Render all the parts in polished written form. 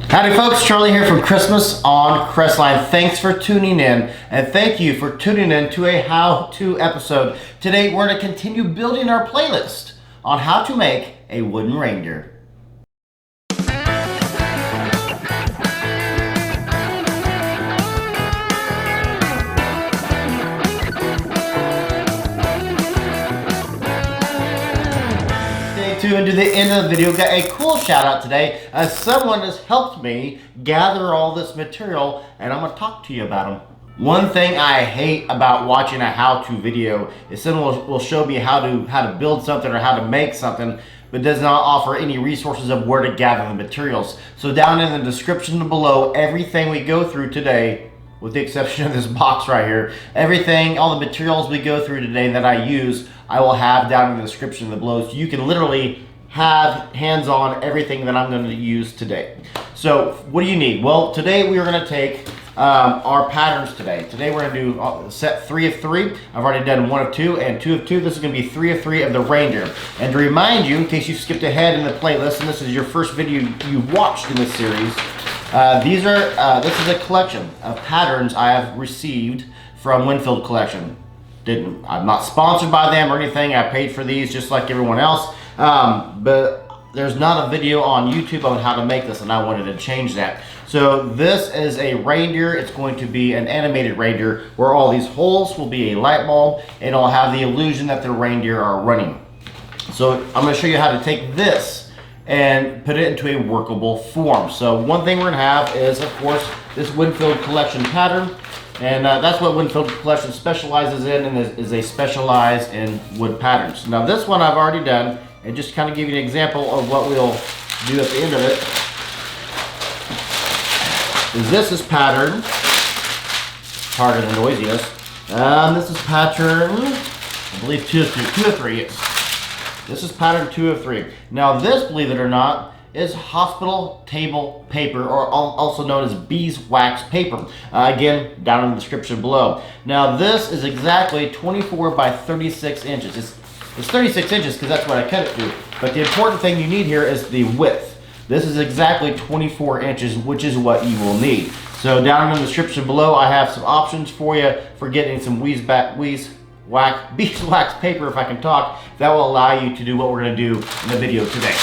Howdy folks, Charlie here from Christmas on Crestline. Thanks for tuning in, and thank you for tuning in to a how-to episode. Today we're going to continue building our playlist on how to make a wooden reindeer. And to the end of the video, got a cool shout out today as someone has helped me gather all this material, and I'm going to talk to you about them. One thing I hate about watching a how-to video is someone will show me how to build something or how to make something, but does not offer any resources of where to gather the materials. So down in the description below, everything we go through today, with the exception of this box right here, everything, all the materials we go through today that I use, I will have down in the description below, so you can literally have hands-on everything that I'm going to use today. So what do you need? Well, today we are going to take our patterns today. Today we're going to do set 3 of 3. I've already done 1 of 2 and 2 of 2. This is going to be 3 of 3 of the reindeer. And to remind you, in case you skipped ahead in the playlist and this is your first video you watched in this series, this is a collection of patterns I have received from Winfield Collection. I'm not sponsored by them or anything. I paid for these just like everyone else. But there's not a video on YouTube on how to make this, and I wanted to change that. So this is a reindeer. It's going to be an animated reindeer where all these holes will be a light bulb, and it'll have the illusion that the reindeer are running. So I'm going to show you how to take this and put it into a workable form. So one thing we're going to have is, of course, this Winfield Collection pattern. And that's what Winfield Collection specializes in, and is they specialize in wood patterns. Now this one I've already done, and just kind of give you an example of what we'll do at the end of it. This is pattern, harder than noise, yes. This is pattern, I believe 2 of 3, yes. This is pattern 2 of 3. Now this, believe it or not, is hospital table paper, or also known as beeswax paper. Again, down in the description below. Now this is exactly 24 by 36 inches. It's 36 inches because that's what I cut it to. But the important thing you need here is the width. This is exactly 24 inches, which is what you will need. So down in the description below, I have some options for you for getting some beeswax paper, if I can talk, that will allow you to do what we're going to do in the video today.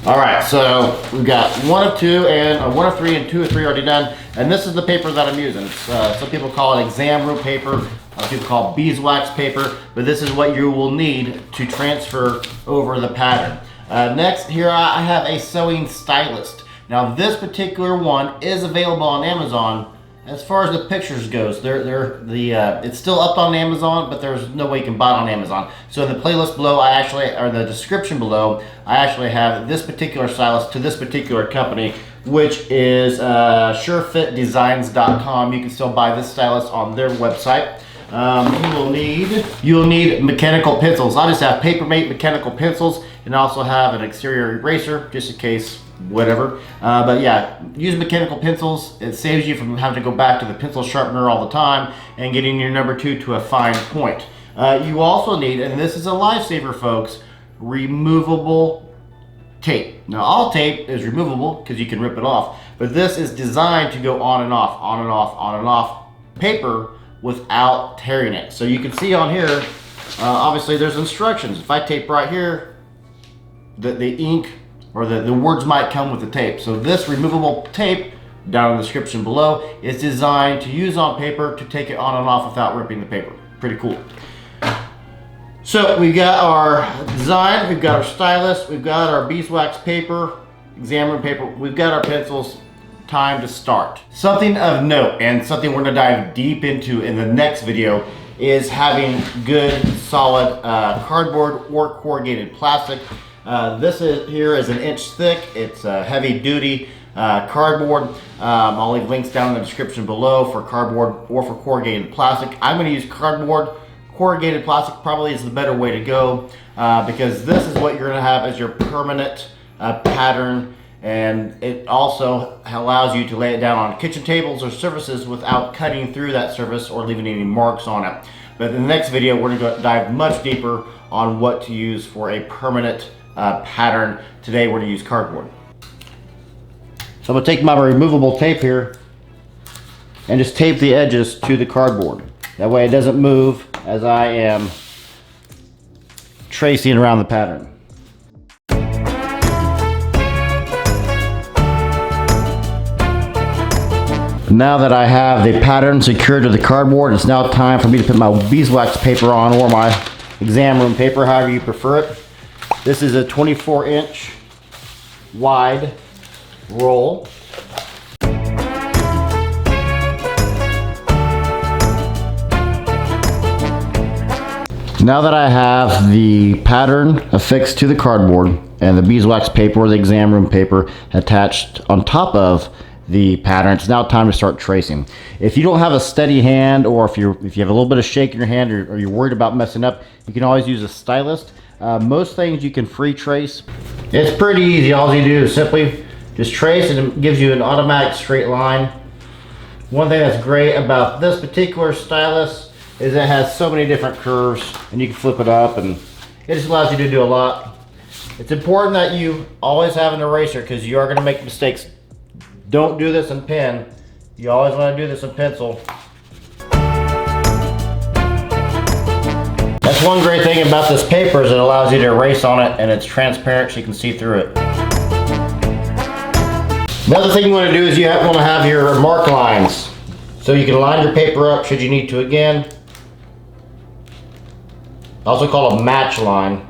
Alright, so we've got 1 of 2 and 1 of 3 and 2 of 3 already done, and this is the paper that I'm using. Some people call it exam room paper, other people call it beeswax paper, but this is what you will need to transfer over the pattern. Next, here I have a sewing stylist. Now this particular one is available on Amazon. As far as the pictures goes, it's still up on Amazon, but there's no way you can buy it on Amazon. So in the playlist below, or the description below, I actually have this particular stylus to this particular company, which is surefitdesigns.com. You can still buy this stylus on their website. You'll need mechanical pencils. I just have Papermate mechanical pencils, and also have an exterior eraser, just in case, whatever. But yeah, use mechanical pencils. It saves you from having to go back to the pencil sharpener all the time and getting your number 2 to a fine point. You also need, and this is a lifesaver folks, removable tape. Now all tape is removable because you can rip it off, but this is designed to go on and off, on and off, on and off paper without tearing it. So you can see on here, obviously there's instructions. If I tape right here, the ink or the words might come with the tape. So this removable tape, down in the description below, is designed to use on paper to take it on and off without ripping the paper. Pretty cool. So we got our design, we've got our stylus, we've got our beeswax paper, exam room paper, we've got our pencils. Time to start. Something of note, and something we're going to dive deep into in the next video, is having good solid cardboard or corrugated plastic. This here is an inch thick. It's heavy duty cardboard. I'll leave links down in the description below for cardboard or for corrugated plastic. I'm going to use cardboard. Corrugated plastic probably is the better way to go because this is what you're going to have as your permanent pattern, and it also allows you to lay it down on kitchen tables or surfaces without cutting through that surface or leaving any marks on it. But in the next video, we're going to dive much deeper on what to use for a permanent pattern. Today we're going to use cardboard. So I'm gonna take my removable tape here and just tape the edges to the cardboard. That way it doesn't move as I am tracing around the pattern. Now that I have the pattern secured to the cardboard, it's now time for me to put my beeswax paper on, or my exam room paper, however you prefer it. This is a 24-inch wide roll. Now that I have the pattern affixed to the cardboard and the beeswax paper or the exam room paper attached on top of the pattern, it's now time to start tracing. If you don't have a steady hand, or if you have a little bit of shake in your hand, or you're worried about messing up, you can always use a stylus. Most things you can free trace. It's pretty easy. All you do is simply just trace, and it gives you an automatic straight line. One thing that's great about this particular stylus is it has so many different curves, and you can flip it up, and it just allows you to do a lot. It's important that you always have an eraser, because you are going to make mistakes. Don't do this in pen. You always want to do this in pencil. That's one great thing about this paper, is it allows you to erase on it, and it's transparent so you can see through it. Another thing you want to do is you want to have your mark lines, so you can line your paper up should you need to again. Also called a match line.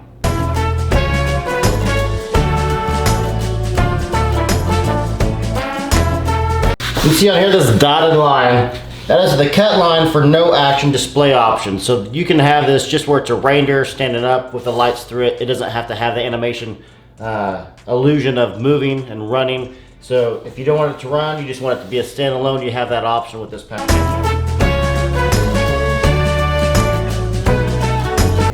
You see on here this dotted line, that is the cut line for no action display option. So you can have this just where it's a reindeer standing up with the lights through it. It doesn't have to have the animation illusion of moving and running. So if you don't want it to run, you just want it to be a standalone, you have that option with this pattern.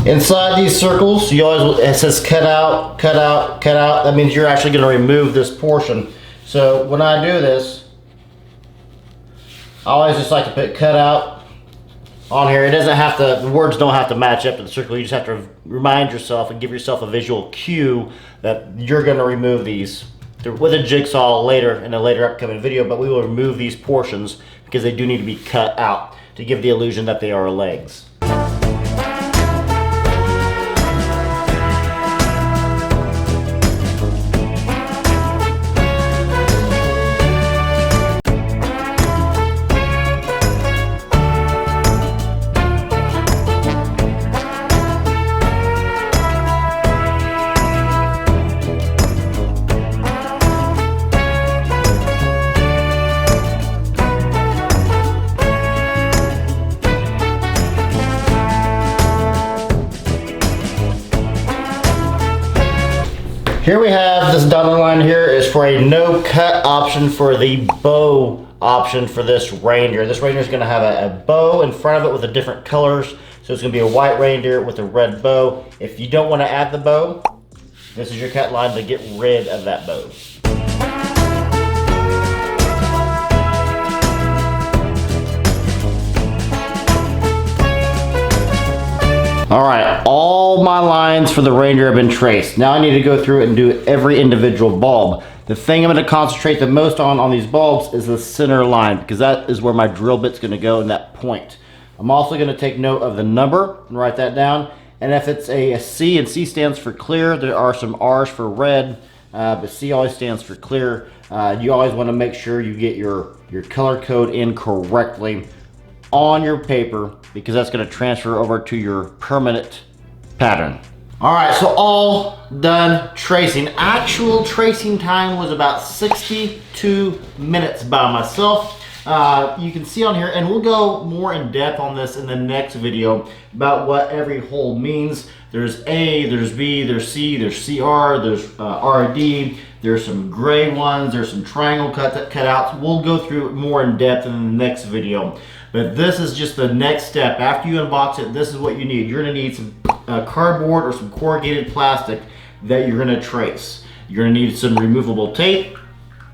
Inside these circles, you always, it says cut out, cut out, cut out. That means you're actually going to remove this portion. So when I do this, I always just like to put cut out on here. It doesn't have to, the words don't have to match up to the circle. You just have to remind yourself and give yourself a visual cue that you're going to remove these with a jigsaw later in a later upcoming video, but we will remove these portions because they do need to be cut out to give the illusion that they are legs. Here we have this dotted line here is for a no cut option for the bow option for this reindeer. This reindeer is going to have a bow in front of it with the different colors. So it's going to be a white reindeer with a red bow. If you don't want to add the bow, this is your cut line to get rid of that bow. All right, all my lines for the reindeer have been traced. Now I need to go through it and do every individual bulb. The thing I'm going to concentrate the most on these bulbs is the center line, because that is where my drill bit's going to go in that point. I'm also going to take note of the number and write that down. And if it's a C, and C stands for clear, there are some R's for red, but C always stands for clear. You always want to make sure you get your color code in correctly on your paper, because that's going to transfer over to your permanent pattern. All right, so all done tracing. Actual tracing time was about 62 minutes by myself. You can see on here, and we'll go more in depth on this in the next video about what every hole means. There's A, there's B, there's C, there's CR, there's RD, there's some gray ones, there's some triangle cutouts. We'll go through it more in depth in the next video. But this is just the next step. After you unbox it, this is what you need. You're gonna need some cardboard or some corrugated plastic that you're gonna trace. You're gonna need some removable tape,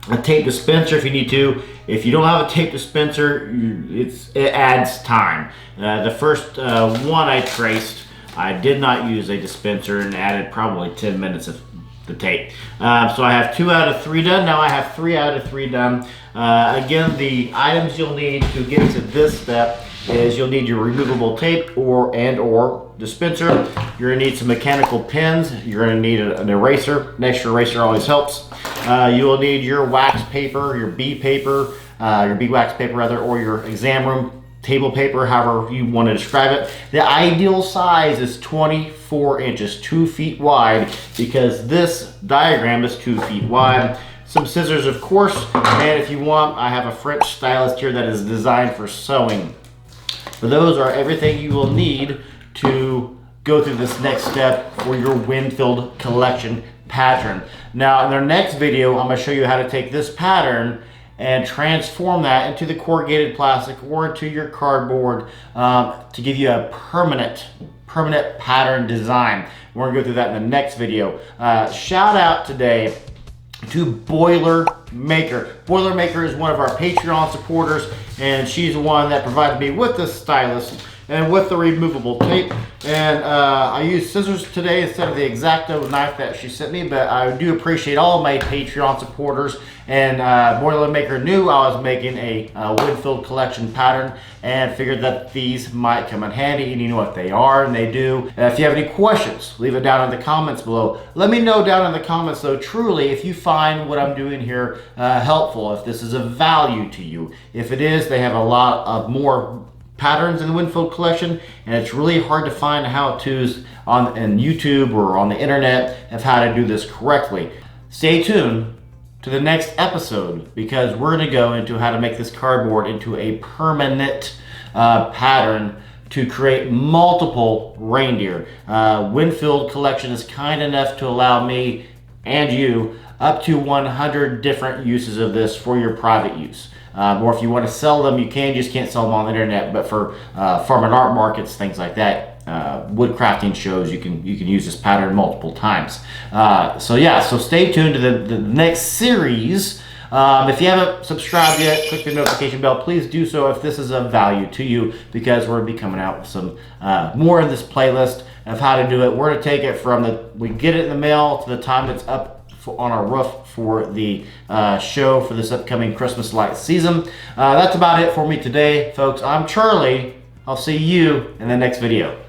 a tape dispenser if you need to. If you don't have a tape dispenser, it adds time. The first one I traced, I did not use a dispenser and added probably 10 minutes of the tape. So I have 2 out of 3 done. Now I have 3 out of 3 done. Again, the items you'll need to get to this step is you'll need your removable tape or dispenser. You're gonna need some mechanical pins. You're gonna need an eraser. An extra eraser always helps. You will need your wax paper, your bee paper, your beeswax paper rather, or your exam room table paper, however you want to describe it. The ideal size is 24 inches, 2 feet wide, because this diagram is 2 feet wide. Some scissors, of course, and if you want, I have a French stylus here that is designed for sewing. But those are everything you will need to go through this next step for your Winfield Collection pattern. Now, in our next video, I'm going to show you how to take this pattern and transform that into the corrugated plastic or into your cardboard to give you a permanent pattern design. We're gonna go through that in the next video. Shout out today to Boilermaker. Boilermaker is one of our Patreon supporters, and she's the one that provided me with this stylus and with the removable tape. And I used scissors today instead of the X-Acto knife that she sent me, but I do appreciate all of my Patreon supporters. And Boilermaker knew I was making a Winfield Collection pattern and figured that these might come in handy, and you know what they are, and they do. If you have any questions, leave it down in the comments below. Let me know down in the comments though, truly, if you find what I'm doing here helpful, if this is of value to you. If it is, they have a lot of more patterns in the Winfield Collection, and it's really hard to find how-tos on YouTube or on the internet of how to do this correctly. Stay tuned to the next episode, because we're going to go into how to make this cardboard into a permanent pattern to create multiple reindeer. Winfield Collection is kind enough to allow me and you up to 100 different uses of this for your private use. Or if you want to sell them, you can, just can't sell them on the internet. But for farm and art markets, things like that, wood crafting shows, you can use this pattern multiple times. So yeah, so stay tuned to the next series. If you haven't subscribed yet, click the notification bell. Please do so if this is of value to you, because we're going to be coming out with some more in this playlist of how to do it. We're going to take it from we get it in the mail to the time it's up on our roof for the show for this upcoming Christmas light season. That's about it for me today, folks. I'm Charlie. I'll see you in the next video.